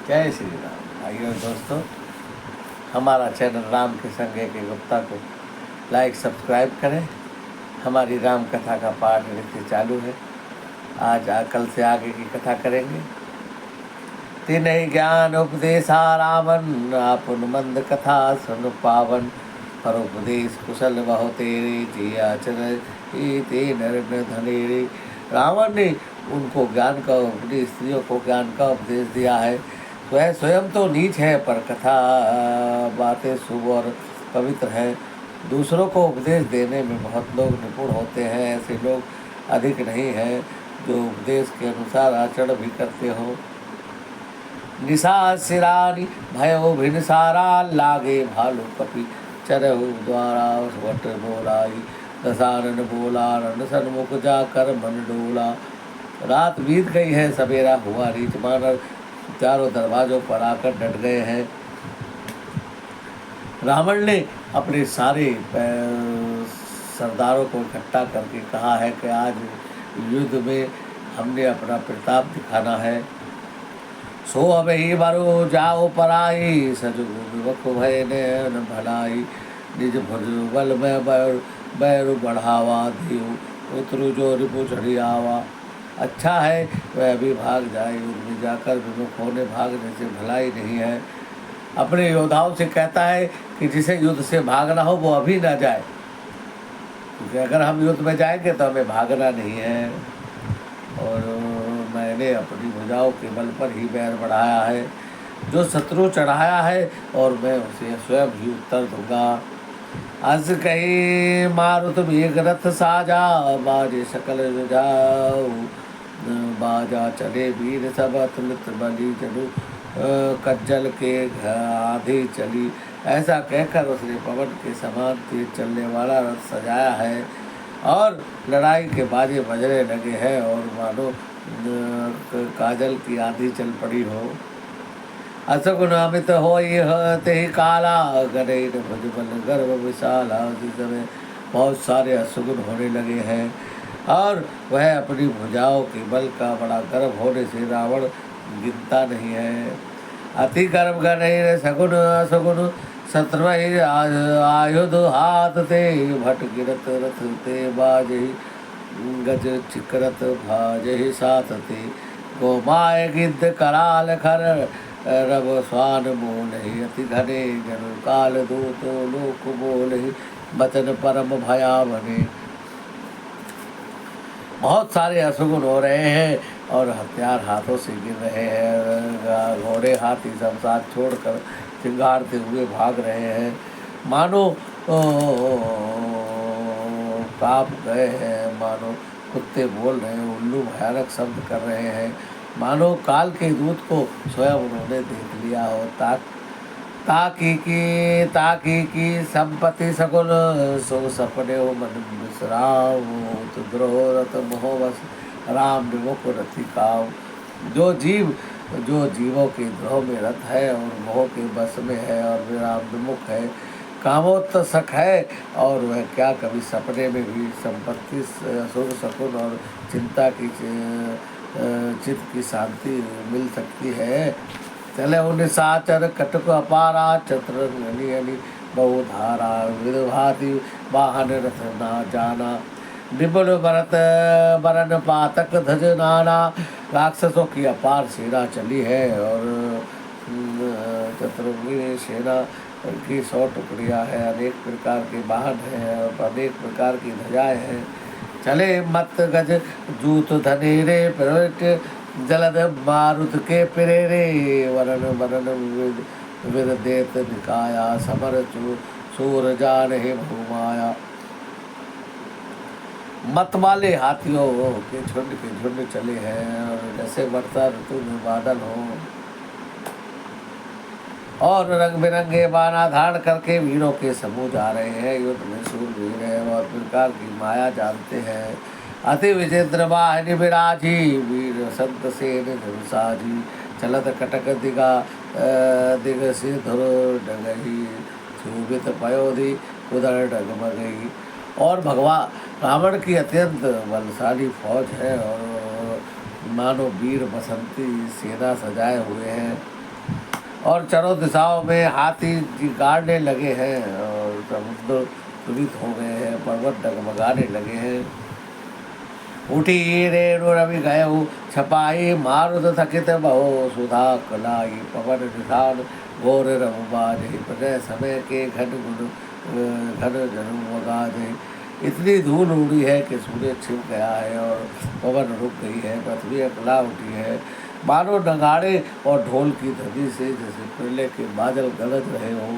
जय श्री राम। भाइयों दोस्तों, हमारा चैनल राम के संगे के गुप्ता को लाइक सब्सक्राइब करें। हमारी राम कथा का पाठ नित्य चालू है। आज कल से आगे की कथा करेंगे। तिन्हि ज्ञान उपदेशा रावण, आपुन मंद कथा सुन पावन। पर उपदेश कुशल बहु तेरे, जिया चर ते नर धनेरे। रावण ने उनको ज्ञान का उपदेश, स्त्रियों को ज्ञान का उपदेश दिया है। वह स्वयं तो नीच है, पर कथा बातें शुभ और पवित्र हैं। दूसरों को उपदेश देने में बहुत लोग निपुण होते हैं। ऐसे लोग अधिक नहीं हैं जो उपदेश के अनुसार आचरण भी करते हो। निशा सिरानी भयो भिन सारा, लागे भालू कपि चरहु द्वारा। वट बोलाई दसानन बोला, रण सन्मुख जाकर मन डोला। रात बीत गई है, सवेरा हुआ, रीछ मानव चारों दरवाजों पर आकर डट गए हैं। रावण ने अपने सारे सरदारों को इकट्ठा करके कहा है कि आज युद्ध में हमने अपना प्रताप दिखाना है। सो अब ही बरो जाओ पराई, सजगु विवक भय न भलाई। निज भुज बल में बैरु बढ़ावा, दियो उतरु जो रिपु चढ़ियावा। अच्छा है वह अभी भाग जाए, युद्ध में जाकर विमुख होने भागने से भलाई नहीं है। अपने योद्धाओं से कहता है कि जिसे युद्ध से भागना हो वो अभी ना जाए, क्योंकि अगर हम युद्ध में जाएंगे तो हमें भागना नहीं है। और मैंने अपनी भुजाओं के बल पर ही बैर बढ़ाया है। जो शत्रु चढ़ाया है और मैं उसे स्वयं ही उत्तर दूंगा। अस कही मारुत मेघ रथ साजा, बाजे सकल जाऊ। बाजा चले वीर सब, अतुलित बलि चलू। कज्जल के आधी चली। ऐसा कहकर उसने पवन के समान तेज चलने वाला रथ सजाया है और लड़ाई के बाजे बजने लगे हैं और मानो काजल की आधी चल पड़ी हो। असगुन अमित हो ते ही काला, गरे भुजबल गर्भ विशाला। उसी समय बहुत सारे असुगुन होने लगे हैं और वह अपनी भुजाओं के बल का बड़ा गर्व होने से रावण गिनता नहीं है। अति गर्भ गणे सगुन असगुन, शत्रुहि आयुध हाथ ते। भट गिरत रथ ते बाजे, गज चिकरत भाजे साथ ते। गोमाय गिद्ध कराल खर, रब स्वान मोलहि। अति घने जन काल दूत लोक बोलहि, बचन परम भयावने। बहुत सारे असुगुन हो रहे हैं और हथियार हाथों से गिर रहे हैं। घोड़े हाथी सब साथ छोड़कर चिंगारते हुए भाग रहे हैं, मानो कांप गए हैं। मानो कुत्ते बोल रहे हैं, उल्लू भयानक शब्द कर रहे हैं। मानो काल के दूत को स्वयं उन्होंने देख लिया हो। ताकी की संपत्ति सकुल, सो सपने हो मन विश्राम। तो द्रोह रत मोह बस, राम विमुख रति काव। जो जीवों के द्रोह में रत है और मोह के बस में है और राम विमुख है, कामोत्सक है और वह क्या कभी सपने में भी संपत्ति, सुख शकुन और चिंता की चित्त की शांति मिल सकती है। चले उन साचर कटक अपारा, चतुरंगनी अनी बहुधारा। विदभाति वाहन रथ ना जाना, विपुल भरत बरन पातक ध्वज नाना। राक्षसों की अपार सेना चली है और चतुरंगी सेना की 100 टुकड़ियाँ हैं। अनेक प्रकार के वाहन हैं और अनेक प्रकार की ध्वजाएँ हैं। चले मत गज जूत धनेरे, प्रवृत्त जलद मारुत के प्रेरे। वरण वरण विद देत निकाया, समर सूर जान हे भूमाया। मत वाले हाथियों के झुंड चले हैं और जैसे वर्षा ऋतु में बादल हो। और रंग बिरंगे बाना धारण करके वीरों के समूह जा रहे हैं। युद्ध में शूरवीर है और प्रकार की माया जानते हैं। अति विचित्र वाहिनी विराजी, वीर संत सेन धनुषाजी। चलत कटक दिग सिधुर डगही, शोभित पयोधि उदर डगमगई। और भगवान रावण की अत्यंत बलशाली फौज है और मानो वीर बसंती सेना सजाए हुए हैं। और चारों दिशाओं में हाथी गाड़ने लगे हैं और समुद्र तुलित हो गए हैं, पर्वत डगमगाने लगे हैं। उठी रेणु रवि गयो छपाई मारुत थकित बहो सुधा कलाई पवन निधान घोर रघुबाजे प्रलय समय के घन जनु वगाजे। इतनी धूल उड़ी है कि सूर्य छिप गया है और पवन रुक गई है, पृथ्वी अकला उठी है, मानो नगाड़े और ढोल की ध्वनि से जैसे प्रलय के बादल गरज रहे हो।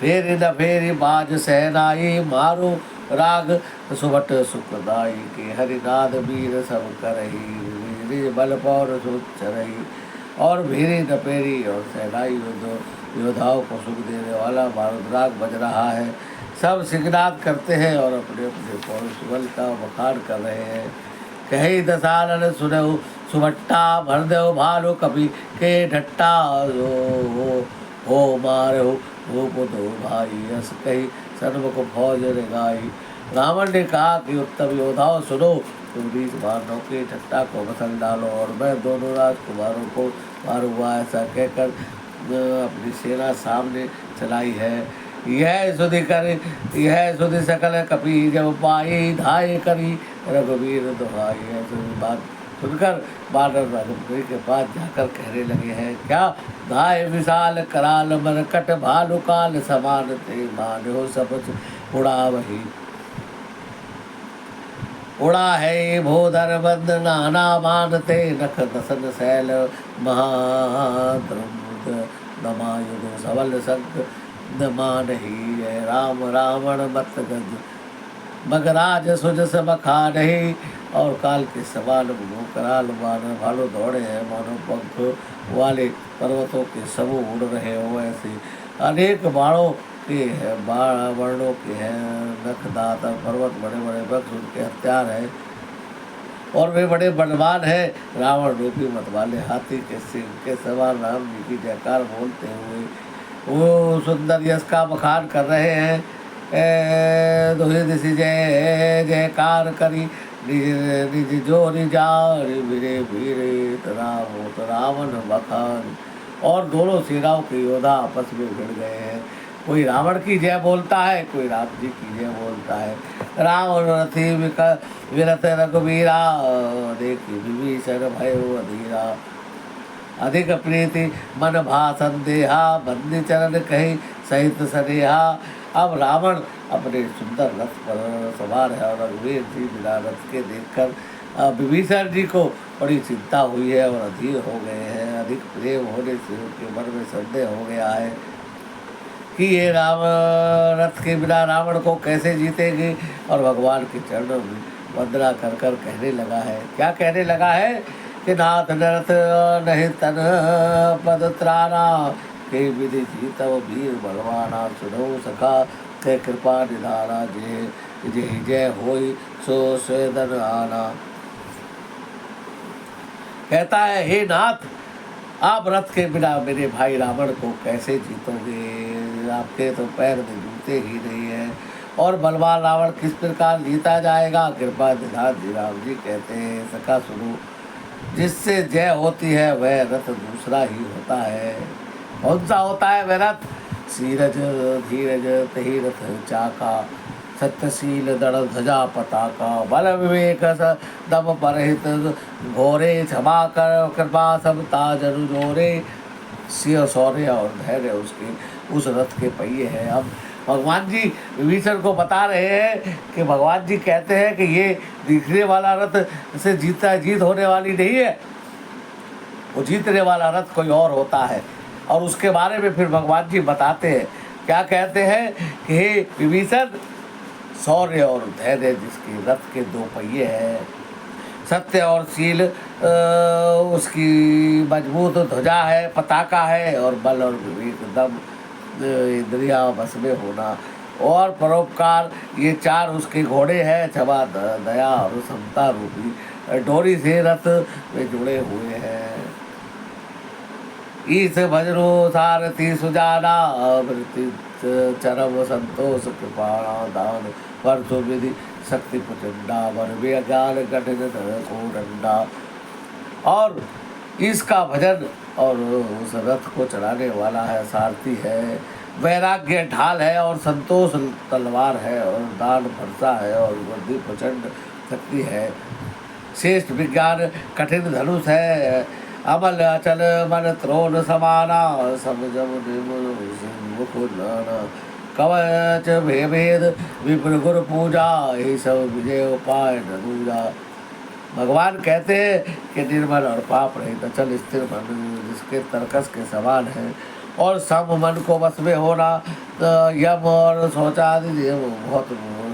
फेरी न फेरी बाज सहनाई मारो राग सुबट सुखदाई के हरिनाद वीर सब करही बल पौर सोचरही। और भेरी नपेरी और सहनाई योद्धाओं को सुख देने वाला मारुद राग बज रहा है। सब सिंहनाद करते हैं और अपने अपने पौरुष बल का बखान कर रहे हैं। कही दसानन सुनहु सुभट्टा भर देव भालो कभी के ढट्टा हो मारो रूप दो भाई यस कही सर्व को फौज रे गाई। रावण ने कहा कि उत्तम योद्धाओं सुनो, तुम बीच मानव के ठट्टा को मसल डालो और मैं दोनों राजकुमारों को मारूंगा। ऐसा कहकर अपनी सेना सामने चलाई है। यह सुधि सकल कपी जब पाई धाय करी रघुवीर दुहाई। ऐसी बात सुनकर बानर रघुवीर के पास जाकर कहने लगे हैं, क्या धाय विशाल कराल मरकट भालु काल समान थे मान हो सब उड़ा वही। उड़ा है भोधर बंद नाना मानते नख दसन शैल महाद्रुद दमायुध सबल संग मान ही है राम रावण मत गज मगराज सुजस मखा नहीं। और काल के सवाल कराल मानो भालू दौड़े हैं, मानो पंख वाले पर्वतों के समूह उड़ रहे हो। ऐसे अनेक बाणों के हैं, वर्णों के हैं, नख दांत पर्वत बड़े बड़े वृक्ष उनके हथियार है और वे बड़े बलवान हैं। रावण रूपी मतवाले हाथी के सिंह के सवार राम जी की जयकार बोलते हुए वो सुंदर यश का बखान कर रहे हैं। दोहे दिशि जय जयकार करी निज जो निजार वीरे वीरे रावण बखान। और दोनों सेनाओं के योद्धा आपस में भिड़ गए हैं। कोई रावण की जय बोलता है, कोई राम जी की जय बोलता है। रावण रथी विरत रघुवीरा देखी विभीषण भयो अधीरा। अधिक प्रीति मन भा संदेहा बंदी चरण कही सहित सनेहा। अब रावण अपने सुंदर रथ पर सवार है और रघुवीर जी बिना रथ के देखकर विभीषण जी को बड़ी चिंता हुई है और अधीर हो गए हैं। अधिक प्रेम होने से उनके मन में संदेह हो गया है कि ये रथ के बिना रावण को कैसे जीतेंगे। और भगवान के चरणों में वंदना कर कर कहने लगा है, क्या कहने लगा है कि नाथ नरथ नहीं तन पद त्राना के विधि जीतव वीर बलवाना। सुनो सखा के कृपा निधाना जे जय होई सो स्वेदन आना। कहता है, हे नाथ आप रथ के बिना मेरे भाई रावण को कैसे जीतोगे। आपके तो पैर में जूते ही नहीं है और बलवान रावण किस प्रकार जीता जाएगा। कृपा निधान जी राम जी कहते हैं, सखा सुनो, जिससे जय होती है वह रथ दूसरा ही होता है। कौन सा होता है वह रथ। सीरज धीरज तही रथ चाका सत्यशील दड़ ध्वजा पताका। बल विवेक दम परहित घोरे क्षमा कर कृपा सब ताजनु जोरे। सिंह शौर्य और धैर्य उसके उस रथ के पहिए हैं। अब भगवान जी विभीषण को बता रहे हैं कि भगवान जी कहते हैं कि ये दिखने वाला रथ से जीत होने वाली नहीं है, वो जीतने वाला रथ कोई और होता है। और उसके बारे में फिर भगवान जी बताते हैं, क्या कहते हैं कि हे विभीषण, शौर्य और धैर्य जिसके रथ के दो पहिए हैं, सत्य और शील उसकी मजबूत ध्वजा है, पताका है, और बल और विवेक दम इंद्रिया बस में होना और परोपकार ये चार उसके घोड़े हैं। क्षमा दया और समता रूपी डोरी से रथ में जुड़े हुए हैं। ईस भजरो सारथी सुजाना चरम संतोष कृपाणा दान परसो विधि शक्ति प्रचंडा वर ज्ञान कठिन को डंडा। और इसका भजन और उस रथ को चलाने वाला है सारथी है। वैराग्य ढाल है और संतोष तलवार है और दान भरसा है और बुद्धि प्रचंड शक्ति है। श्रेष्ठ विज्ञान कठिन धनुष है। अमल अचल मन त्रोण समाना सब जब मुख नाना। कवच भेद विप्र गुर पूजा यही सब विजय उपाय न दूजा। भगवान कहते हैं कि निर्मल और पाप रहित अचल स्थिर मन जिसके तर्कस के समान है और सम मन को वश में होना यम और शौचादि बहुत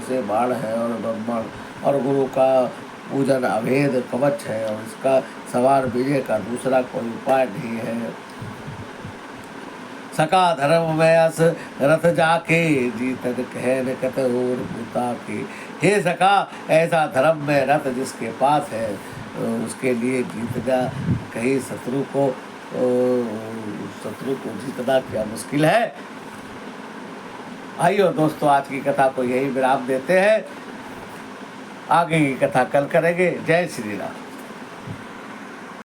से बाण है और ब्रह्मण और गुरु का पूजन अभेद कवच है और इसका सवार विजय का दूसरा कोई उपाय नहीं है। सका धर्म में अस रथ जाके जीतन कहन कत और भूता के। हे सका ऐसा धर्म में रथ जिसके पास है उसके लिए जीतना कहीं शत्रु को जीतना क्या मुश्किल है। आइयो दोस्तों आज की कथा को यही विराम देते हैं। आगे की कथा कल करेंगे। जय श्री राम।